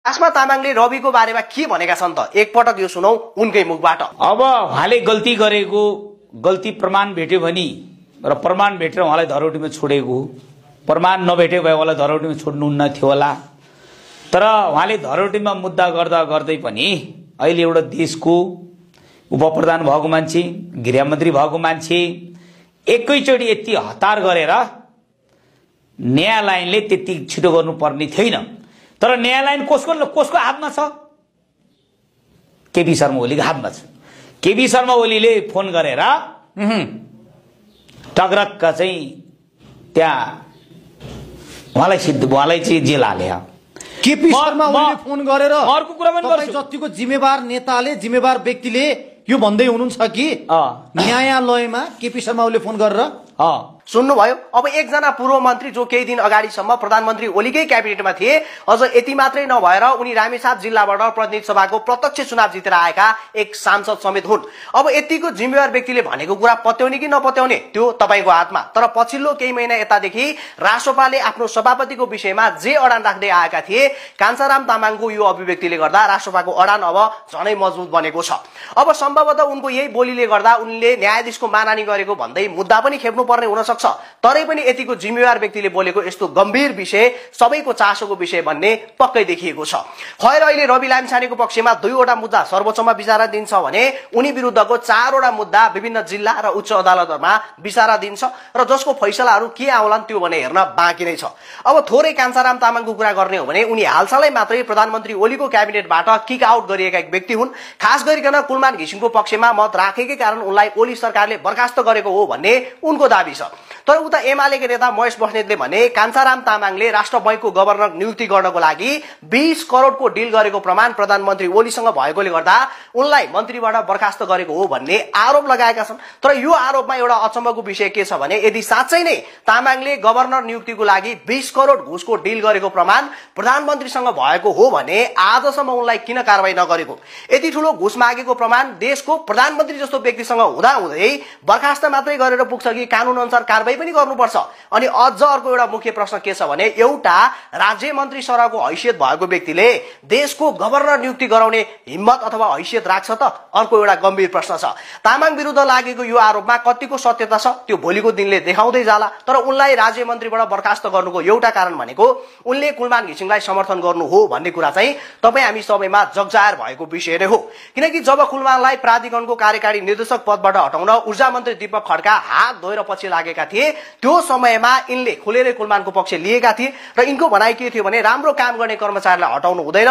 आसमा तामाङले रविको बारेमा के भनेका छन् त एकपटक यो सुनौ उनकै मुखबाट। अब उहाँले गल्ती गरेको गल्ती प्रमाण भेट्यो भने र प्रमाण भेटेर उहाँलाई धरौटीमा छोडेको, प्रमाण नभेटे भए उहाँलाई धरौटीमा छोड्नुहुन्न थियो होला। तर उहाँले धरौटीमा मुद्दा गर्दा गर्दै पनि अहिले एउटा देशको उपप्रधान भएको मान्छे, गृहमन्त्री भएको मान्छे एकैचोटि यति हतार गरेर न्यायालयले त्यति छिटो गर्नुपर्ने थिएन। तर न्यायालय कसको हातमा छ? केपी शर्मा ओलीको हातमा छ। केपी शर्मा ओलीले फोन गरेर टग्रक्क चाहिँ त्यहाँ उहाँलाई चाहिँ जेल हाले। केपी शर्मा ओलीले फोन गरेर अर्को कुरा पनि गर्छु, जतिको जिम्मेवार नेताले, जिम्मेवार व्यक्तिले यो भन्दै हुनुहुन्छ कि न्यायालयमा केपी शर्मा ओलीले फोन गरेर सुन्नुभयो। अब एकजना पूर्व मन्त्री जो केही दिन अगाडिसम्म प्रधानमन्त्री ओलीकै क्याबिनेटमा थिए, अझ यति मात्रै नभएर उनी रामेछाप जिल्लाबाट प्रतिनिधि सभाको प्रत्यक्ष चुनाव जितेर आएका एक सांसद समेत हुन्। अब यतिको जिम्मेवार व्यक्तिले भनेको कुरा पत्याउने कि नपत्याउने त्यो तपाईको हातमा। तर पछिल्लो केही महिना यतादेखि रासोपाले आफ्नो सभापतिको विषयमा जे अडान राख्दै आएका थिए, कान्छाराम तामाङको यो अभिव्यक्तिले गर्दा रासोपाको अडान अब झनै मजबुत बनेको छ। अब सम्भवतः उनको यही बोलीले गर्दा उनले न्यायाधीशको मानहानि गरेको भन्दै मुद्दा पनि खेप्नु पर्ने हुन सक्छ। तरै पनि यतिको जिम्मेवार व्यक्तिले बोलेको यस्तो गम्भीर विषय सबैको चासोको विषय भन्ने पक्कै देखिएको छ। खैर अहिले रवि लामिछानेको पक्षमा 2वटा मुद्दा सर्वोच्चमा विचाराधीन छ भने उनी विरुद्धको 4वटा मुद्दा विभिन्न जिल्ला र उच्च अदालतमा विचाराधीन छ र जसको फैसलाहरू के आउलान् त्यो भने हेर्न बाँकी नै छ। अब थोरै कान्छाराम तामाङको कुरा गर्ने हो भने उनी हालसालै मात्रै प्रधानमन्त्री ओलीको क्याबिनेटबाट किक आउट गरिएका एक व्यक्ति हुन्। खास गरिकन कुलमान घिसिङको पक्षमा मत राखेकै कारण उनलाई ओली सरकारले बर्खास्त गरेको हो भन्ने उनको दाबी छ। तर उता एमालेका नेता महेश बस्नेतले भने कान्छाराम तामाङले राष्ट्र बैंकको गभर्नर नियुक्ति गर्नको लागि 20 करोडको डिल गरेको प्रमाण प्रधानमन्त्री ओलीसँग भएकोले गर्दा उनलाई मन्त्रीबाट बर्खास्त गरेको हो भन्ने आरोप लगाएका छन्। तर यो आरोपमा एउटा अचम्मको विषय के छ भने यदि साँच्चै नै तामाङले गभर्नर नियुक्तिको लागि 20 करोड घुसको डिल गरेको प्रमाण प्रधानमन्त्रीसँग भएको हो भने आजसम्म उनलाई किन कारबाही नगरेको? यति ठूलो घुस मागेको प्रमाण देशको प्रधानमन्त्री जस्तो व्यक्तिसँग हुँदाहुँदै बर्खास्त मात्रै गरेर पुग्छ कि कानून अनुसार कारबाही पनि गर्नुपर्छ? अनि अझ अर्को एउटा मुख्य प्रश्न के छ भने एउटा राज्य मन्त्री सरहको हैसियत भएको व्यक्तिले देशको गभर्नर नियुक्ति गराउने हिम्मत अथवा हैसियत राख्छ त? अर्को एउटा गम्भीर प्रश्न छ। तामाङ विरुद्ध लागेको यो आरोपमा कतिको सत्यता छ त्यो भोलिको दिनले देखाउँदै जाला। तर उनलाई राज्य मन्त्रीबाट बर्खास्त गर्नुको एउटा कारण भनेको उनले कुलमान घिसिङलाई समर्थन गर्नु हो भन्ने कुरा चाहिँ तपाई हामी सबैमा जगजाहेर भएको विषय नै हो। किनकि जब कुलमानलाई प्राधिकरणको कार्यकारी निर्देशक पदबाट हटाउन ऊर्जा मन्त्री दीपक खड्का हात धोएर पछि लागेका थिए, त्यो समयमा यिनले खुलेरै कुलमानको पक्ष लिएका थिए र यिनको भनाइ के थियो भने राम्रो काम गर्ने कर्मचारीलाई हटाउनु हुँदैन,